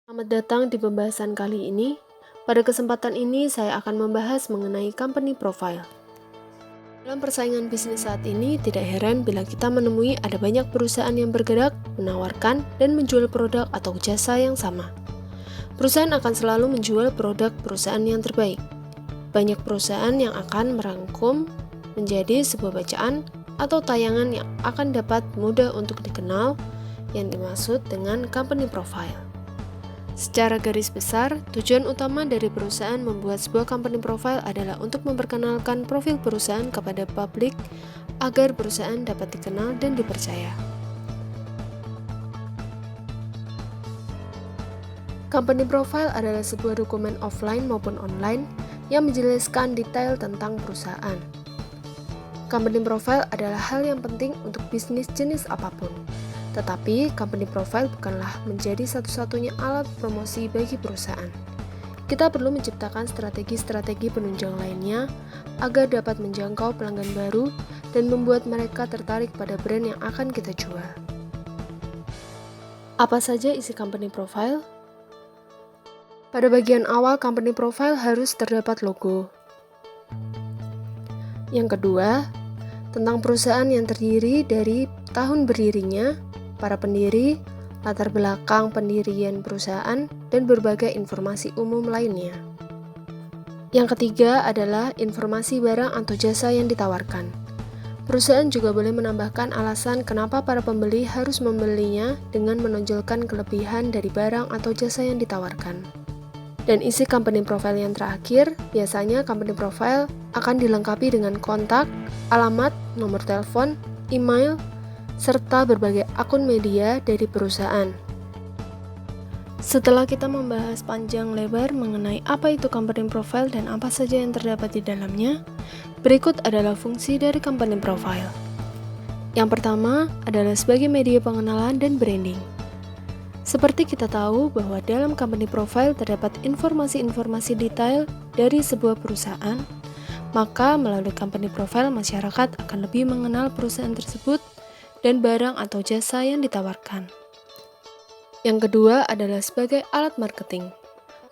Selamat datang di pembahasan kali ini. Pada kesempatan ini, saya akan membahas mengenai company profile. Dalam persaingan bisnis saat ini, tidak heran bila kita menemui ada banyak perusahaan yang bergerak, menawarkan, dan menjual produk atau jasa yang sama. Perusahaan akan selalu menjual produk perusahaan yang terbaik. Banyak perusahaan yang akan merangkum menjadi sebuah bacaan atau tayangan yang akan dapat mudah untuk dikenal, yang dimaksud dengan company profile. Secara garis besar, tujuan utama dari perusahaan membuat sebuah company profile adalah untuk memperkenalkan profil perusahaan kepada publik agar perusahaan dapat dikenal dan dipercaya. Company profile adalah sebuah dokumen offline maupun online yang menjelaskan detail tentang perusahaan. Company profile adalah hal yang penting untuk bisnis jenis apapun. Tetapi, company profile bukanlah menjadi satu-satunya alat promosi bagi perusahaan. Kita perlu menciptakan strategi-strategi penunjang lainnya agar dapat menjangkau pelanggan baru dan membuat mereka tertarik pada brand yang akan kita jual. Apa saja isi company profile? Pada bagian awal company profile harus terdapat logo. Yang kedua, tentang perusahaan yang terdiri dari tahun berdirinya, para pendiri, latar belakang pendirian perusahaan, dan berbagai informasi umum lainnya. Yang ketiga adalah informasi barang atau jasa yang ditawarkan. Perusahaan juga boleh menambahkan alasan kenapa para pembeli harus membelinya dengan menonjolkan kelebihan dari barang atau jasa yang ditawarkan. Dan isi company profile yang terakhir, biasanya company profile akan dilengkapi dengan kontak, alamat, nomor telepon, email, serta berbagai akun media dari perusahaan. Setelah kita membahas panjang lebar mengenai apa itu company profile dan apa saja yang terdapat di dalamnya, berikut adalah fungsi dari company profile. Yang pertama adalah sebagai media pengenalan dan branding. Seperti kita tahu bahwa dalam company profile terdapat informasi-informasi detail dari sebuah perusahaan, maka melalui company profile masyarakat akan lebih mengenal perusahaan tersebut dan barang atau jasa yang ditawarkan. Yang kedua adalah sebagai alat marketing.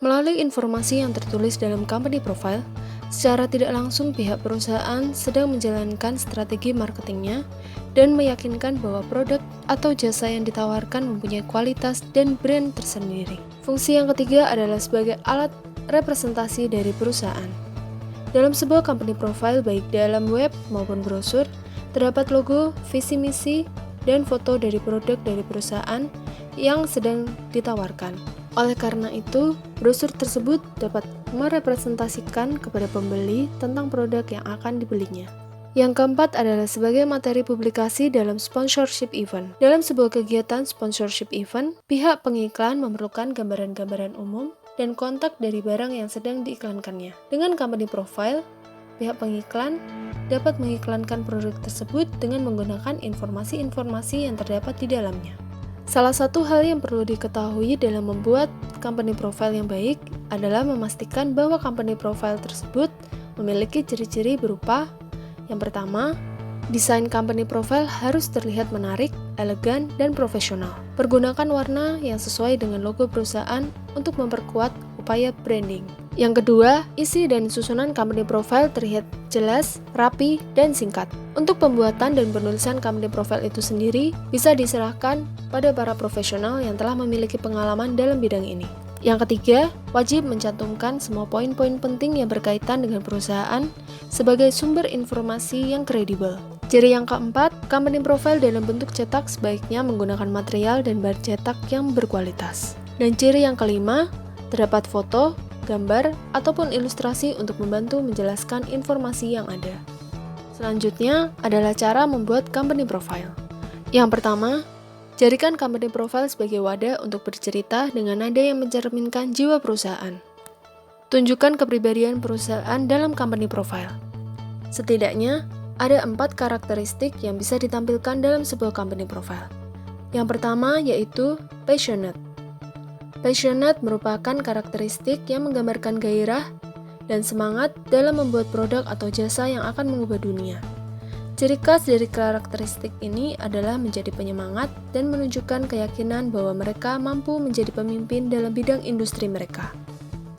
Melalui informasi yang tertulis dalam company profile, secara tidak langsung pihak perusahaan sedang menjalankan strategi marketingnya dan meyakinkan bahwa produk atau jasa yang ditawarkan mempunyai kualitas dan brand tersendiri. Fungsi yang ketiga adalah sebagai alat representasi dari perusahaan. Dalam sebuah company profile baik dalam web maupun brosur, terdapat logo, visi misi, dan foto dari produk dari perusahaan yang sedang ditawarkan. Oleh karena itu, brosur tersebut dapat merepresentasikan kepada pembeli tentang produk yang akan dibelinya. Yang keempat adalah sebagai materi publikasi dalam sponsorship event. Dalam sebuah kegiatan sponsorship event, pihak pengiklan memerlukan gambaran-gambaran umum dan kontak dari barang yang sedang diiklankannya. Dengan company profile, pihak pengiklan dapat mengiklankan produk tersebut dengan menggunakan informasi-informasi yang terdapat di dalamnya. Salah satu hal yang perlu diketahui dalam membuat company profile yang baik adalah memastikan bahwa company profile tersebut memiliki ciri-ciri berupa: yang pertama, desain company profile harus terlihat menarik, elegan, dan profesional. Pergunakan warna yang sesuai dengan logo perusahaan untuk memperkuat upaya branding. Yang kedua, isi dan susunan company profile terlihat jelas, rapi, dan singkat. Untuk pembuatan dan penulisan company profile itu sendiri bisa diserahkan pada para profesional yang telah memiliki pengalaman dalam bidang ini. Yang ketiga, wajib mencantumkan semua poin-poin penting yang berkaitan dengan perusahaan sebagai sumber informasi yang kredibel. Ciri yang keempat, company profile dalam bentuk cetak sebaiknya menggunakan material dan bahan cetak yang berkualitas. Dan ciri yang kelima, terdapat foto, gambar, ataupun ilustrasi untuk membantu menjelaskan informasi yang ada. Selanjutnya adalah cara membuat company profile. Yang pertama, jadikan company profile sebagai wadah untuk bercerita dengan nada yang mencerminkan jiwa perusahaan. Tunjukkan kepribadian perusahaan dalam company profile. Setidaknya, ada 4 karakteristik yang bisa ditampilkan dalam sebuah company profile. Yang pertama yaitu passionate. Passionate merupakan karakteristik yang menggambarkan gairah dan semangat dalam membuat produk atau jasa yang akan mengubah dunia. Ciri khas dari karakteristik ini adalah menjadi penyemangat dan menunjukkan keyakinan bahwa mereka mampu menjadi pemimpin dalam bidang industri mereka.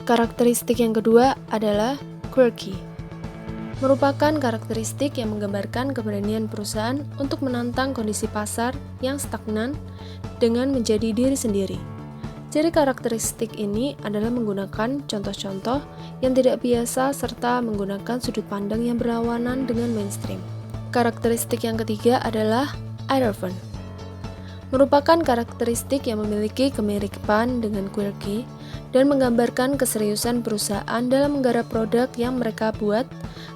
Karakteristik yang kedua adalah quirky. Merupakan karakteristik yang menggambarkan keberanian perusahaan untuk menantang kondisi pasar yang stagnan dengan menjadi diri sendiri. Ciri karakteristik ini adalah menggunakan contoh-contoh yang tidak biasa serta menggunakan sudut pandang yang berlawanan dengan mainstream. Karakteristik yang ketiga adalah irreverent. Merupakan karakteristik yang memiliki kemiripan dengan quirky dan menggambarkan keseriusan perusahaan dalam menggarap produk yang mereka buat,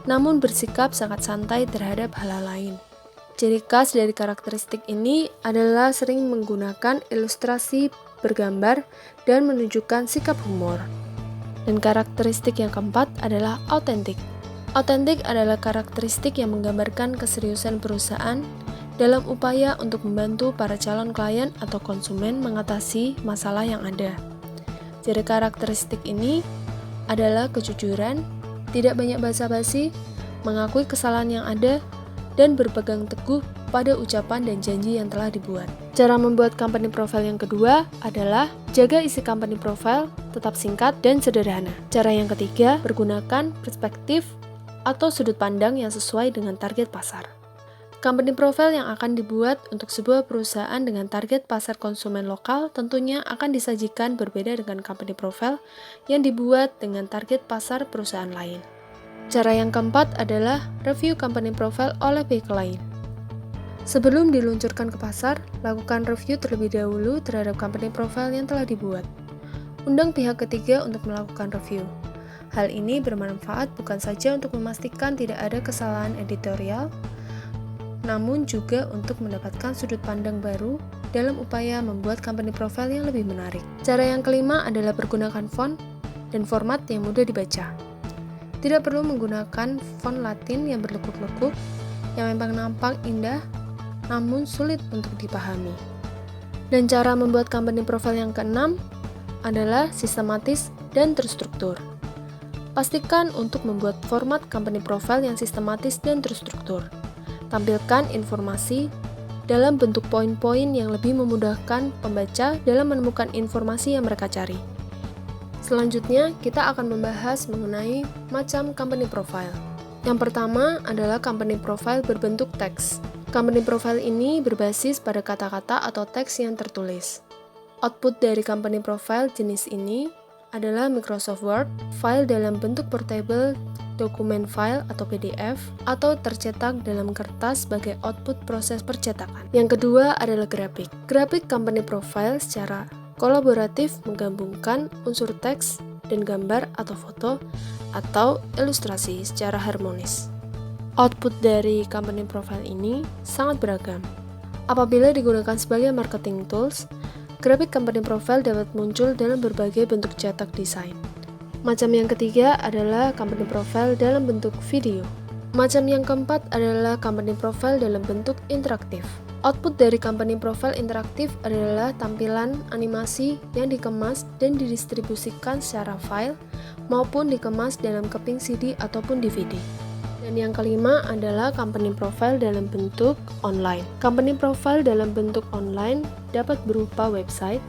namun bersikap sangat santai terhadap hal lain. Ciri khas dari karakteristik ini adalah sering menggunakan ilustrasi bergambar dan menunjukkan sikap humor. Dan karakteristik yang keempat adalah authentic. Authentic adalah karakteristik yang menggambarkan keseriusan perusahaan dalam upaya untuk membantu para calon klien atau konsumen mengatasi masalah yang ada. Ciri karakteristik ini adalah kejujuran, tidak banyak basa-basi, mengakui kesalahan yang ada, dan berpegang teguh pada ucapan dan janji yang telah dibuat. Cara membuat company profile yang kedua adalah jaga isi company profile tetap singkat dan sederhana. Cara yang ketiga, pergunakan perspektif atau sudut pandang yang sesuai dengan target pasar. Company profile yang akan dibuat untuk sebuah perusahaan dengan target pasar konsumen lokal tentunya akan disajikan berbeda dengan company profile yang dibuat dengan target pasar perusahaan lain. Cara yang keempat adalah review company profile oleh pihak lain. Sebelum diluncurkan ke pasar, lakukan review terlebih dahulu terhadap company profile yang telah dibuat. Undang pihak ketiga untuk melakukan review. Hal ini bermanfaat bukan saja untuk memastikan tidak ada kesalahan editorial, namun juga untuk mendapatkan sudut pandang baru dalam upaya membuat company profile yang lebih menarik. Cara yang kelima adalah pergunakan font dan format yang mudah dibaca. Tidak perlu menggunakan font Latin yang berlekuk-lekuk, yang memang nampak indah, namun sulit untuk dipahami. Dan cara membuat company profile yang keenam adalah sistematis dan terstruktur. Pastikan untuk membuat format company profile yang sistematis dan terstruktur. Tampilkan informasi dalam bentuk poin-poin yang lebih memudahkan pembaca dalam menemukan informasi yang mereka cari. Selanjutnya, kita akan membahas mengenai macam company profile. Yang pertama adalah company profile berbentuk teks. Company profile ini berbasis pada kata-kata atau teks yang tertulis. Output dari company profile jenis ini adalah Microsoft Word, file dalam bentuk portable, dokumen file atau PDF, atau tercetak dalam kertas sebagai output proses percetakan. Yang kedua adalah grafik. Grafik company profile secara kolaboratif menggabungkan unsur teks dan gambar atau foto atau ilustrasi secara harmonis. Output dari company profile ini sangat beragam. Apabila digunakan sebagai marketing tools, grafik company profile dapat muncul dalam berbagai bentuk cetak desain. Macam yang ketiga adalah company profile dalam bentuk video. Macam yang keempat adalah company profile dalam bentuk interaktif. Output dari company profile interaktif adalah tampilan animasi yang dikemas dan didistribusikan secara file maupun dikemas dalam keping CD ataupun DVD. Dan yang kelima adalah company profile dalam bentuk online. Company profile dalam bentuk online dapat berupa website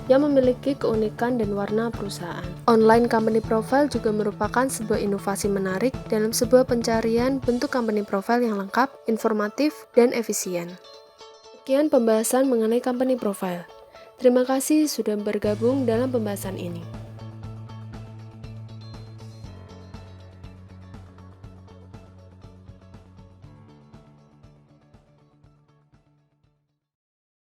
yang memiliki keunikan dan warna perusahaan. Online company profile juga merupakan sebuah inovasi menarik dalam sebuah pencarian bentuk company profile yang lengkap, informatif, dan efisien. Sekian pembahasan mengenai company profile. Terima kasih sudah bergabung dalam pembahasan ini.